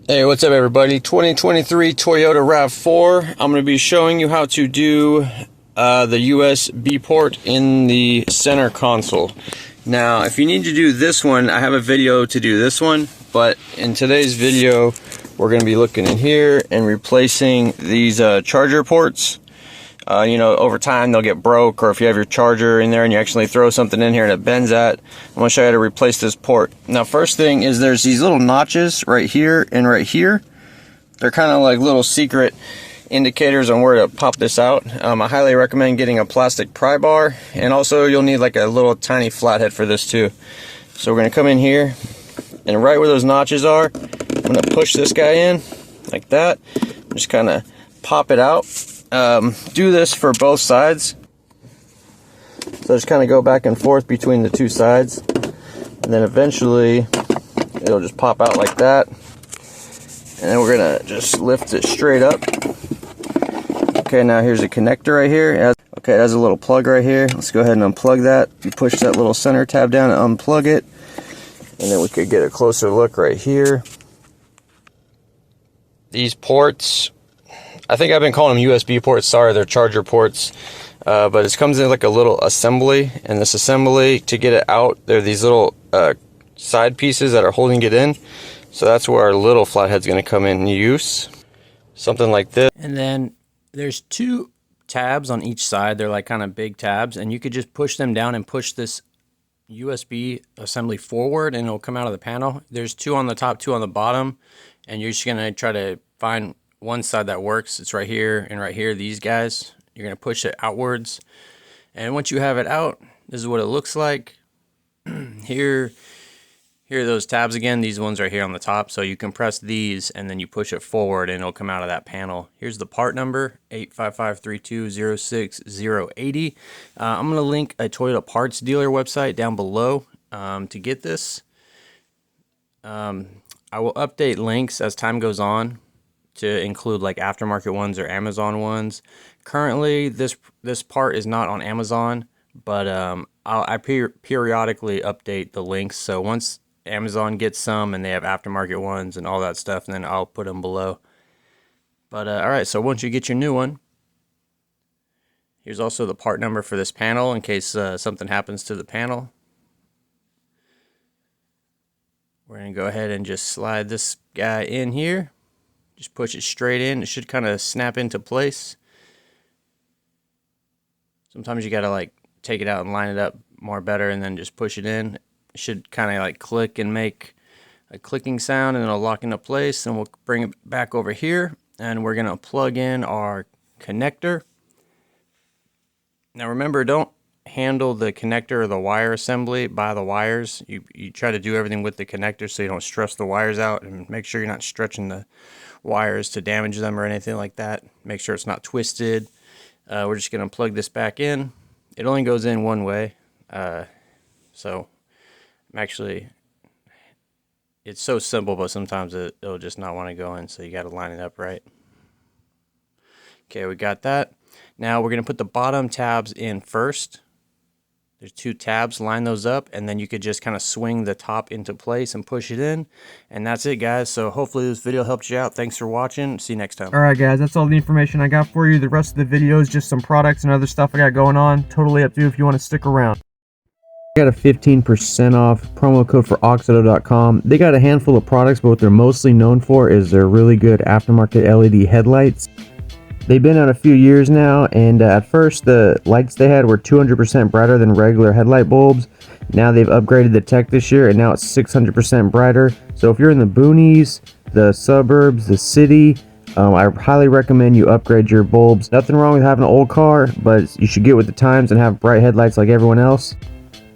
Hey, what's up everybody? 2023 Toyota RAV-4. I'm going to be showing you how to do the USB port in the center console. Now, if you need to do this one, I have a video to do this one, but in today's video, we're going to be looking in here and replacing these charger ports. You know, over time they'll get broke, or if you have your charger in there and you actually throw something in here and it bends at, I'm going to show you how to replace this port. Now, first thing is there's these little notches right here and right here. They're kind of like little secret indicators on where to pop this out. I highly recommend getting a plastic pry bar, and also you'll need like a little tiny flathead for this too. So we're going to come in here, and right where those notches are, I'm going to push this guy in like that. Just kind of pop it out. Do this for both sides. So just kind of go back and forth between the two sides, and then eventually it'll just pop out like that. And then we're gonna just lift it straight up. Okay, now here's a connector right here. It has a little plug right here. Let's go ahead and unplug that. You push that little center tab down and unplug it, and then we could get a closer look right here. These ports, I think I've been calling them USB ports. Sorry, they're charger ports. But it comes in like a little assembly, and this assembly, to get it out, there are these little side pieces that are holding it in. So that's where our little flathead's going to come in use. Something like this. And then there's two tabs on each side. They're like kind of big tabs, and you could just push them down and push this USB assembly forward, and it'll come out of the panel. There's two on the top, two on the bottom, and you're just going to try to find one side that works. It's right here and right here, these guys. You're going to push it outwards, and once you have it out, this is what it looks like. Here are those tabs again. These ones right here on the top. So you can press these and then you push it forward and it'll come out of that panel. Here's the part number, 855320680. I'm going to link a Toyota parts dealer website down below to get this. I will update links as time goes on to include like aftermarket ones or Amazon ones. Currently, this part is not on Amazon, but I periodically update the links. So once Amazon gets some and they have aftermarket ones and all that stuff, and then I'll put them below. But all right, so once you get your new one, here's also the part number for this panel in case something happens to the panel. We're going to go ahead and just slide this guy in here. Just push it straight in. It should kind of snap into place. Sometimes you got to like take it out and line it up more better and then just push it in. It should kind of like click and make a clicking sound, and it'll lock into place, and we'll bring it back over here, and we're going to plug in our connector. Now remember, don't handle the connector or the wire assembly by the wires. You try to do everything with the connector so you don't stress the wires out, and make sure you're not stretching the wires to damage them or anything like that. Make sure it's not twisted. We're just going to plug this back in. It only goes in one way, so actually, it's so simple, but sometimes it'll just not want to go in, so you got to line it up right. Okay, we got that. Now we're going to put the bottom tabs in first. There's two tabs, line those up, and then you could just kind of swing the top into place and push it in, and that's it, guys. So hopefully this video helped you out. Thanks for watching. See you next time. Alright guys, that's all the information I got for you. The rest of the video is just some products and other stuff I got going on. Totally up to you if you want to stick around. Got a 15% off promo code for AUXITO.com. They got a handful of products, but what they're mostly known for is their really good aftermarket LED headlights. They've been out a few years now, and at first the lights they had were 200% brighter than regular headlight bulbs. Now they've upgraded the tech this year, and now it's 600% brighter. So if you're in the boonies, the suburbs, the city, I highly recommend you upgrade your bulbs. Nothing wrong with having an old car, but you should get with the times and have bright headlights like everyone else.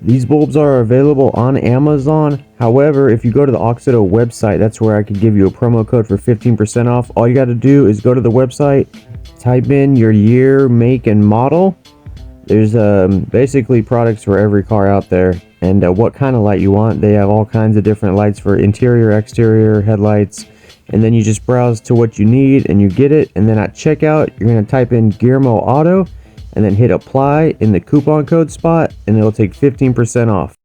These bulbs are available on Amazon. However, if you go to the AUXITO website, that's where I could give you a promo code for 15% off. All you got to do is go to the website, type in your year, make, and model. There's basically products for every car out there, and what kind of light you want. They have all kinds of different lights for interior, exterior, headlights, and then you just browse to what you need and you get it. And then at checkout, you're going to type in GearmoAuto and then hit apply in the coupon code spot, and it'll take 15% off.